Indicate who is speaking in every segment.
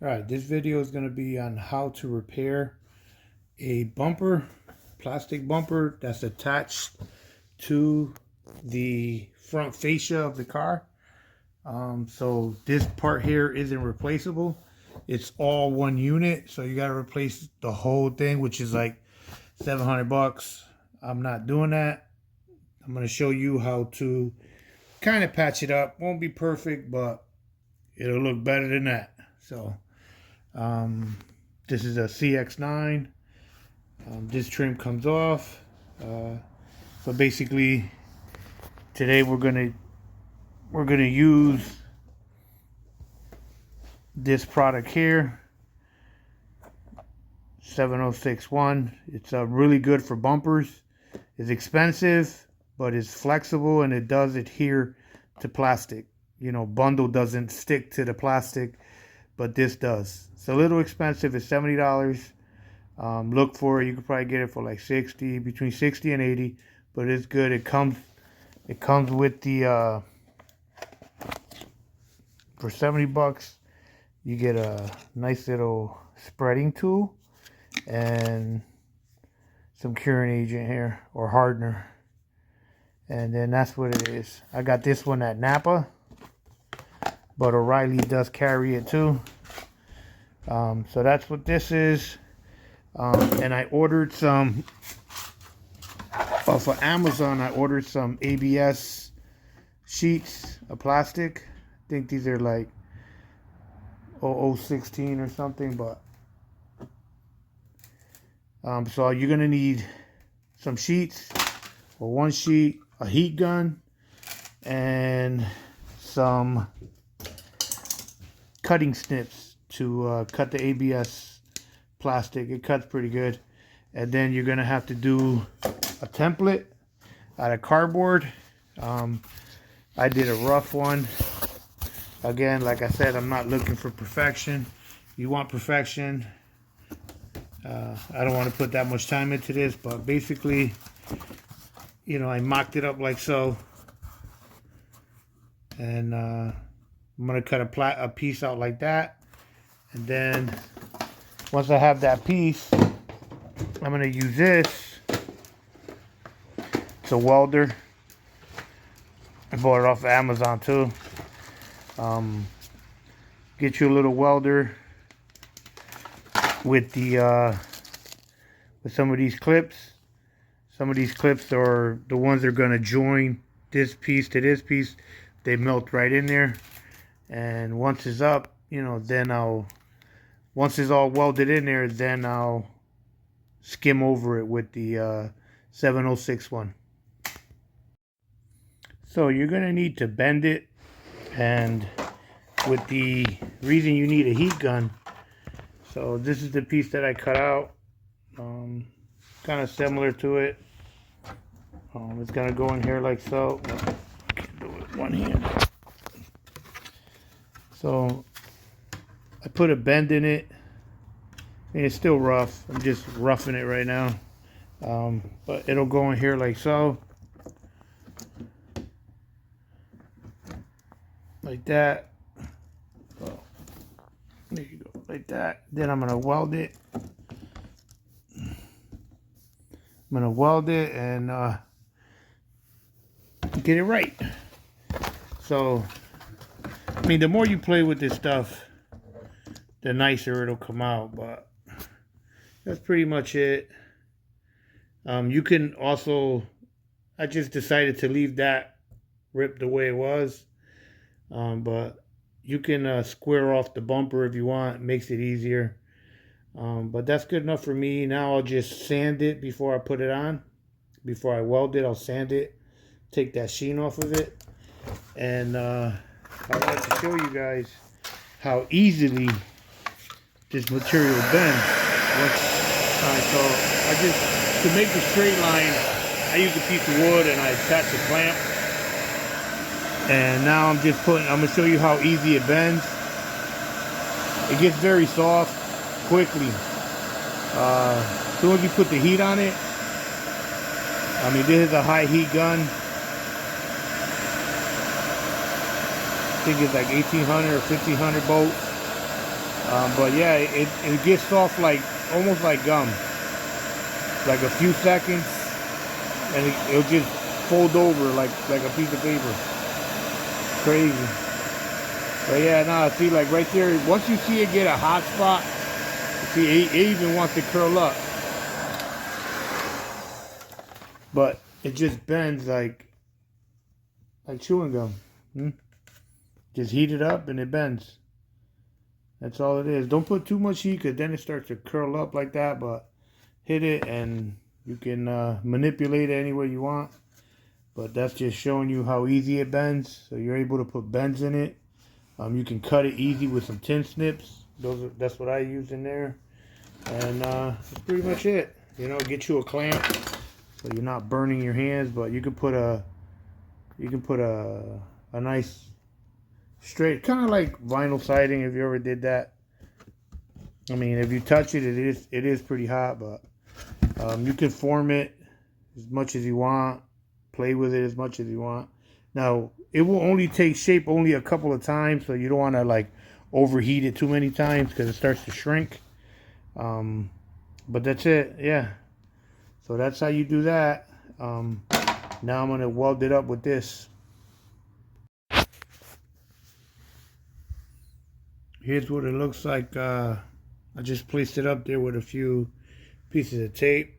Speaker 1: Alright, this video is going to be on how to repair a bumper, plastic bumper that's attached to the front fascia of the car. So this part here isn't replaceable. It's all one unit, so you got to replace the whole thing, which is like 700 bucks. I'm not doing that. I'm going to show you how to kind of patch it up. Won't be perfect, but it'll look better than that. So this is a CX9. This trim comes off. So basically, today we're gonna use this product here, 7061. It's really good for bumpers. It's expensive, but it's flexible and it does adhere to plastic. You know, bundle doesn't stick to the plastic, but this does. It's a little expensive. It's $70. Look for it. You could probably get it for like 60, between 60 and 80, but it's good. It comes with the for 70 bucks you get a nice little spreading tool and some curing agent here, or hardener, and then that's what it is. I got this one at Napa, but O'Reilly does carry it too. So that's what this is. And I ordered some off of Amazon. I ordered some ABS sheets of plastic. I think these are like 0016 or something, but so you're gonna need some sheets, or one sheet, a heat gun, and some cutting snips to cut the ABS plastic. It cuts pretty good. And then you're gonna have to do a template out of cardboard. I did a rough one. Again, like I said, I'm not looking for perfection. You want perfection. I don't want to put that much time into this, but basically, you know, I mocked it up like so, and I'm gonna cut a piece out like that, and then once I have that piece, I'm gonna use this. It's a welder. I bought it off of Amazon too. Get you a little welder with the with some of these clips. Some of these clips are the ones that are gonna join this piece to this piece. They melt right in there, and once it's up, you know, then once it's all welded in there, then I'll skim over it with the 7061. So you're gonna need to bend it, and with the reason you need a heat gun, so this is the piece that I cut out, kind of similar to it. It's gonna go in here like so. I can't do it with one hand. So I put a bend in it, and it's still rough. I'm just roughing it right now, but it'll go in here like so, like that. So there you go, like that. Then I'm gonna weld it. I'm gonna weld it and get it right. So, I mean, the more you play with this stuff, the nicer it'll come out, but that's pretty much it. You can also, I just decided to leave that ripped the way it was, but you can square off the bumper if you want. It makes it easier, but that's good enough for me. Now I'll just sand it before I put it on. Before I weld it, I'll sand it, take that sheen off of it, and I'd like to show you guys how easily this material bends. So I just, to make the straight line, I use a piece of wood and I attach a clamp. And now I'm gonna show you how easy it bends. It gets very soft quickly. As soon as you put the heat on it, I mean, this is a high heat gun. I think it's like 1800 or 1500 volts. But yeah, it gets soft like almost like gum. Like a few seconds, and it'll just fold over like a piece of paper. Crazy. But yeah, nah, see, like right there, once you see it get a hot spot, see, it even wants to curl up. But it just bends like chewing gum. Just heat it up and it bends. That's all it is. Don't put too much heat because then it starts to curl up like that, but hit it and you can manipulate it any way you want. But that's just showing you how easy it bends. So you're able to put bends in it. You can cut it easy with some tin snips. That's what I use in there. And that's pretty much it. You know, get you a clamp so you're not burning your hands. But you can put a nice straight, kind of like vinyl siding if you ever did that. I mean, if you touch it, it is pretty hot. But you can form it as much as you want. Play with it as much as you want. Now, it will only take shape only a couple of times, so you don't want to like overheat it too many times because it starts to shrink. But that's it, yeah. So that's how you do that. Now I'm gonna weld it up with this. Here's what it looks like. I just placed it up there with a few pieces of tape.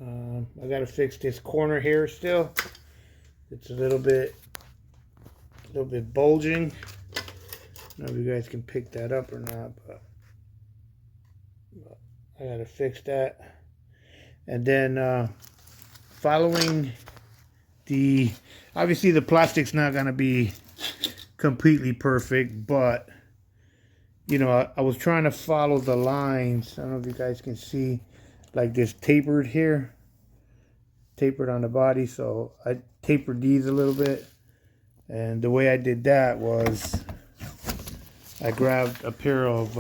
Speaker 1: I gotta fix this corner here still. It's a little bit bulging. I don't know if you guys can pick that up or not, but I gotta fix that. And then following obviously the plastic's not gonna be completely perfect, but you know, I was trying to follow the lines. I don't know if you guys can see, like this tapered here, tapered on the body. So I tapered these a little bit. And the way I did that was I grabbed a pair of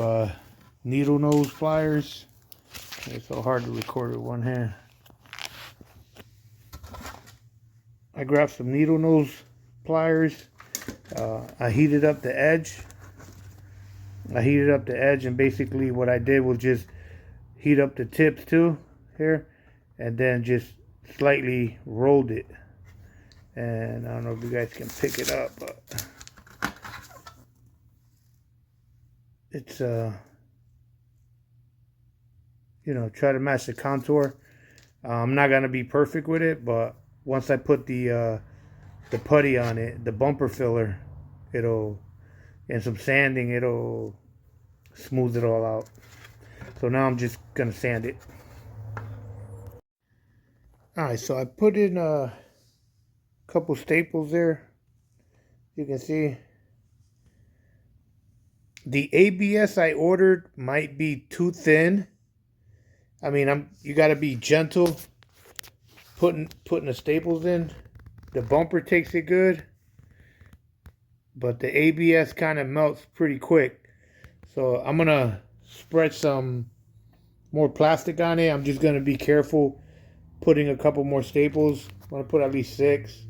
Speaker 1: needle nose pliers. It's so hard to record with one hand. I grabbed some needle nose pliers. I heated up the edge. And basically what I did was just heat up the tips too here, and then just slightly rolled it. And I don't know if you guys can pick it up, but it's you know, try to match the contour. I'm not gonna be perfect with it, but once I put the putty on it, the bumper filler, and some sanding, it'll smooth it all out. So now I'm just gonna sand it. Alright, so I put in a couple staples there. You can see the ABS I ordered might be too thin. I mean, you gotta be gentle putting the staples in. The bumper takes it good, but the ABS kind of melts pretty quick. So I'm gonna spread some more plastic on it. I'm just gonna be careful putting a couple more staples. I'm gonna put at least 6.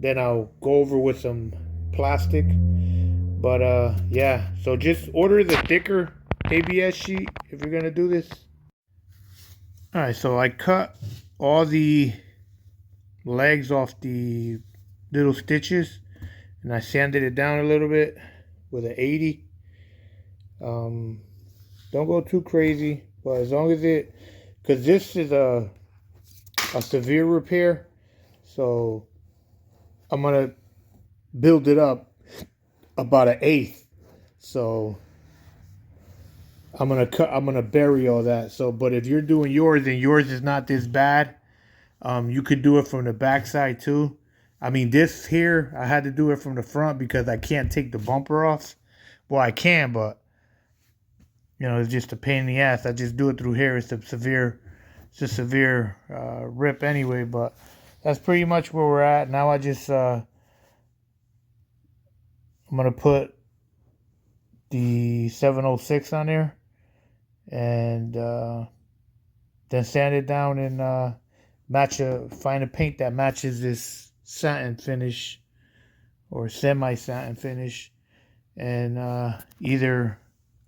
Speaker 1: Then I'll go over with some plastic. But yeah, so just order the thicker ABS sheet if you're gonna do this. Alright, so I cut all the legs off the little stitches and I sanded it down a little bit with an 80. Don't go too crazy, but as long as because this is a severe repair, so I'm gonna build it up about an 1/8. So I'm gonna bury all that. So, but if you're doing yours and yours is not this bad, you could do it from the back side too. I mean, this here, I had to do it from the front because I can't take the bumper off. Well, I can, but you know, it's just a pain in the ass. I just do it through here. It's a severe rip anyway, but that's pretty much where we're at. Now I just, I'm going to put the 706 on there and then sand it down and find a paint that matches this satin finish or semi-satin finish, and either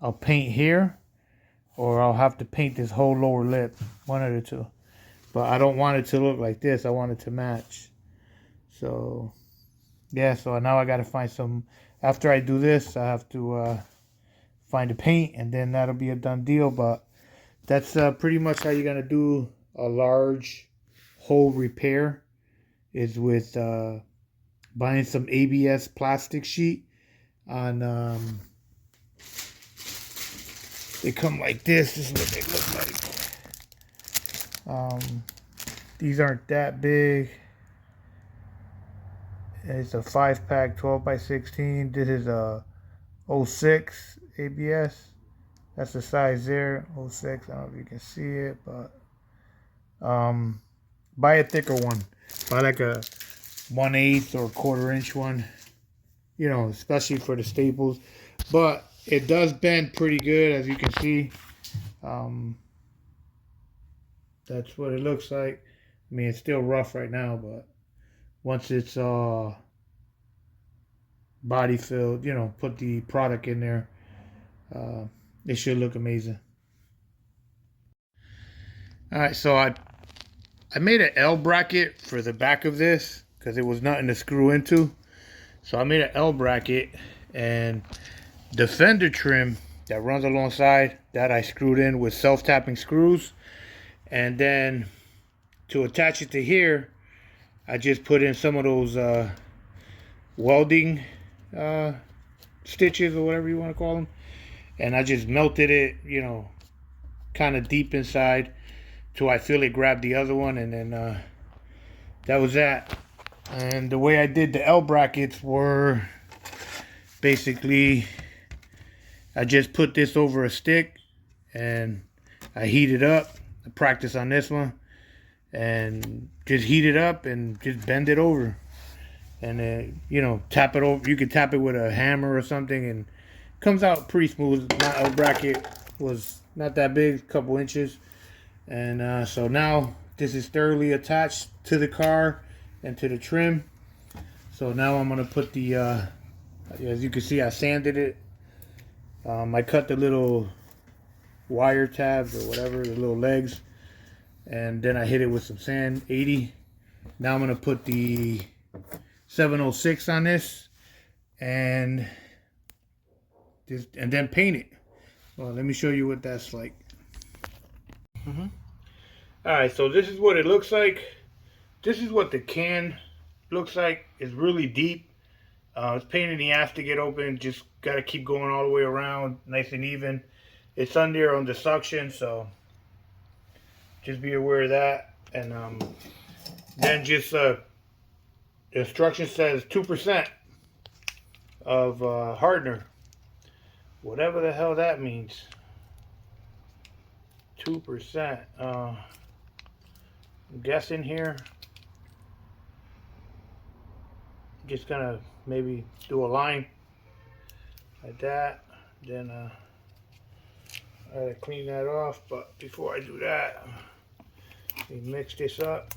Speaker 1: I'll paint here, or I'll have to paint this whole lower lip, one of the two. But I don't want it to look like this. I want it to match. So yeah, so now I gotta find some. After I do this, I have to find a paint, and then that'll be a done deal. But that's pretty much how you're gonna do a large hole repair, is with buying some ABS plastic sheet on they come like this. This is what they look like. These aren't that big. It's a 5-pack 12x16. This is a 06 ABS. That's the size there, 06. I don't know if you can see it, but buy a thicker one. Buy like a 1/8 or 1/4 inch one, you know, especially for the staples. But it does bend pretty good, as you can see. That's what it looks like. I mean, it's still rough right now, but once it's body filled, you know, put the product in there, it should look amazing. All right, so I made an L bracket for the back of this because it was nothing to screw into. So I made an L bracket, and the fender trim that runs alongside that I screwed in with self-tapping screws. And then to attach it to here, I just put in some of those welding stitches, or whatever you want to call them. And I just melted it, you know, kind of deep inside till I feel it grab the other one. And then that was that. And the way I did the L brackets were basically, I just put this over a stick and I heat it up. I practice on this one, and just heat it up and just bend it over, and you know, tap it over. You could tap it with a hammer or something, and it comes out pretty smooth. My L bracket was not that big, a couple inches, and so now this is thoroughly attached to the car and to the trim. So now I'm gonna put the as you can see, I sanded it. I cut the little wire tabs or whatever, the little legs, and then I hit it with some sand, 80. Now I'm gonna put the 706 on this, and then paint it. Well, let me show you what that's like. All right, so this is what it looks like. This is what the can looks like. It's really deep. It's a pain in the ass to get open. Just gotta keep going all the way around, nice and even. It's under on the suction, so just be aware of that. And then just the instruction says 2% of hardener, whatever the hell that means. 2%. I'm guessing here. Just gonna maybe do a line like that. Then I gotta clean that off, but before I do that, let me mix this up.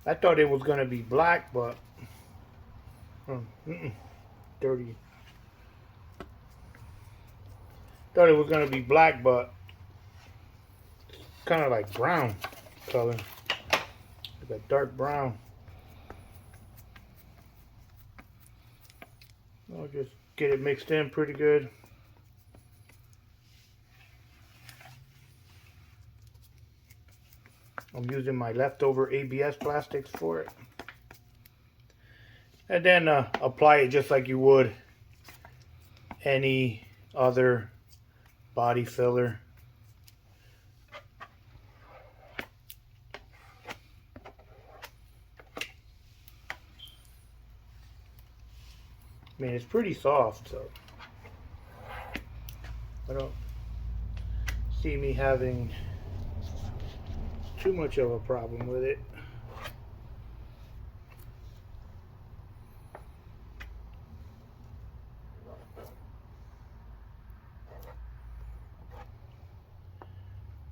Speaker 1: I thought it was gonna be black, but dirty. Thought it was gonna be black, but kind of like brown color, like a dark brown. I'll just get it mixed in pretty good. I'm using my leftover ABS plastics for it. And then apply it just like you would any other body filler. I mean, it's pretty soft, so I don't see me having too much of a problem with it.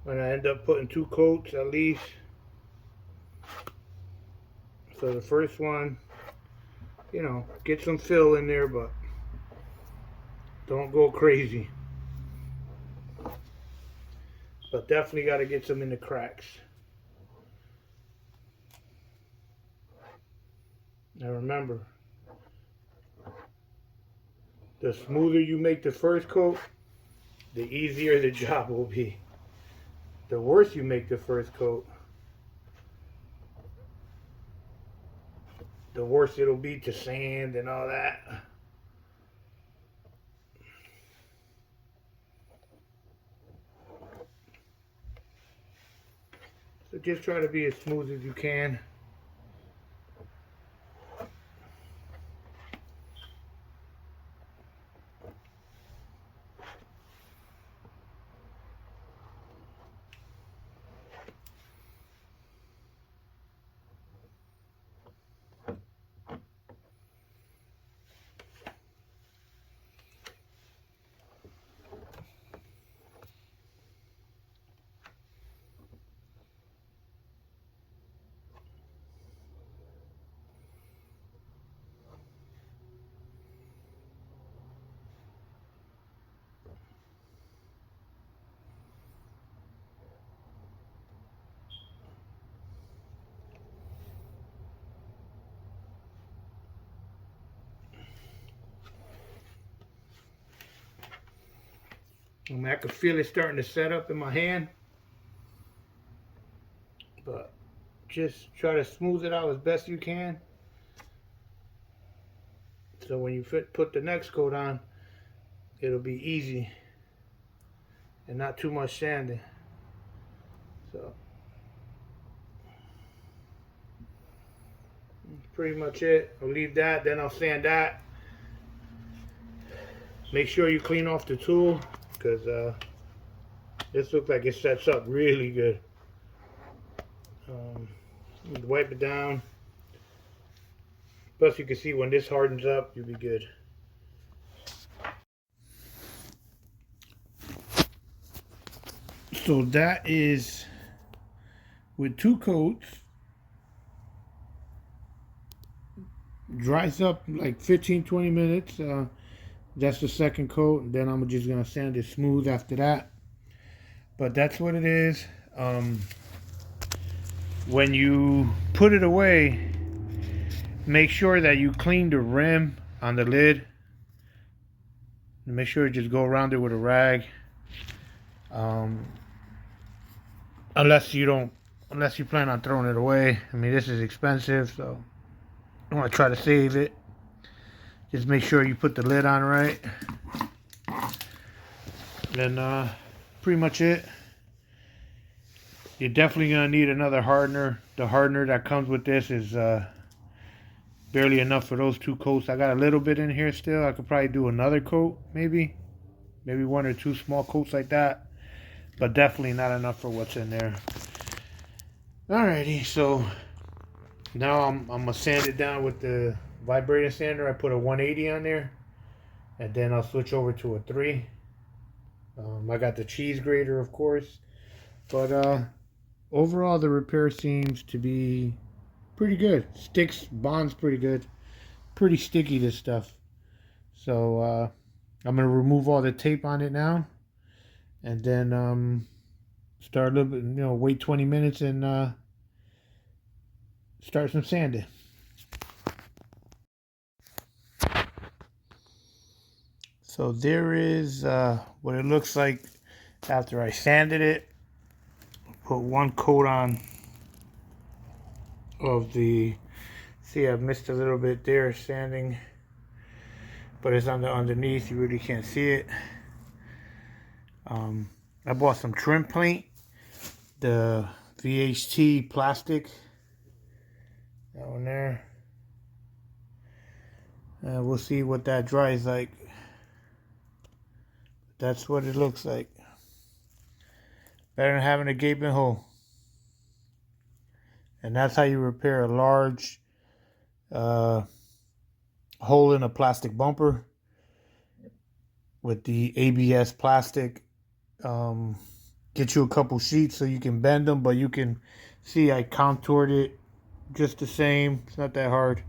Speaker 1: When I end up putting 2 coats at least. So the first one, you know, get some fill in there, but don't go crazy. But definitely got to get some in the cracks. Now remember, the smoother you make the first coat, the easier the job will be. The worse you make the first coat, the worse it'll be to sand and all that. So just try to be as smooth as you can. I mean, I can feel it starting to set up in my hand. But just try to smooth it out as best you can. So when you put the next coat on, it'll be easy and not too much sanding. So that's pretty much it. I'll leave that, then I'll sand that. Make sure you clean off the tool, because this looks like it sets up really good. Wipe it down. Plus you can see when this hardens up, you'll be good. So that is with 2 coats. Dries up like 15-20 minutes. That's the second coat, and then I'm just gonna sand it smooth after that. But that's what it is. When you put it away, make sure that you clean the rim on the lid. And make sure you just go around it with a rag. Unless you plan on throwing it away. I mean, this is expensive, so I want to try to save it. Just make sure you put the lid on right. Then pretty much it. You're definitely going to need another hardener. The hardener that comes with this is barely enough for those 2 coats. I got a little bit in here still. I could probably do another coat, maybe 1 or 2 small coats like that. But definitely not enough for what's in there. Alrighty, so now I'm going to sand it down with the vibrator sander. I put a 180 on there, and then I'll switch over to a 3. I got the cheese grater, of course, but overall the repair seems to be pretty good. Sticks, bonds pretty good. Pretty sticky, this stuff. So I'm gonna remove all the tape on it now, and then start a little bit, wait 20 minutes and start some sanding. So there is what it looks like after I sanded it. Put 1 coat on of the, see, I've missed a little bit there sanding, but it's on the underneath, you really can't see it. I bought some trim paint, the VHT plastic, that one there. We'll see what that dries like. That's what it looks like. Better than having a gaping hole. And that's how you repair a large hole in a plastic bumper with the ABS plastic. Get you a couple sheets so you can bend them, but you can see I contoured it just the same. It's not that hard.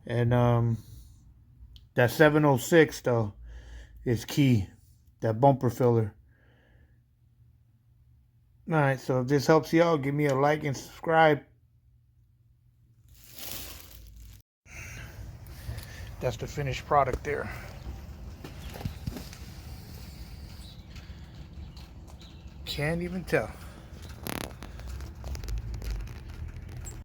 Speaker 1: And that 706 though is key. That bumper filler. Alright, so if this helps you out, give me a like and subscribe. That's the finished product there. Can't even tell.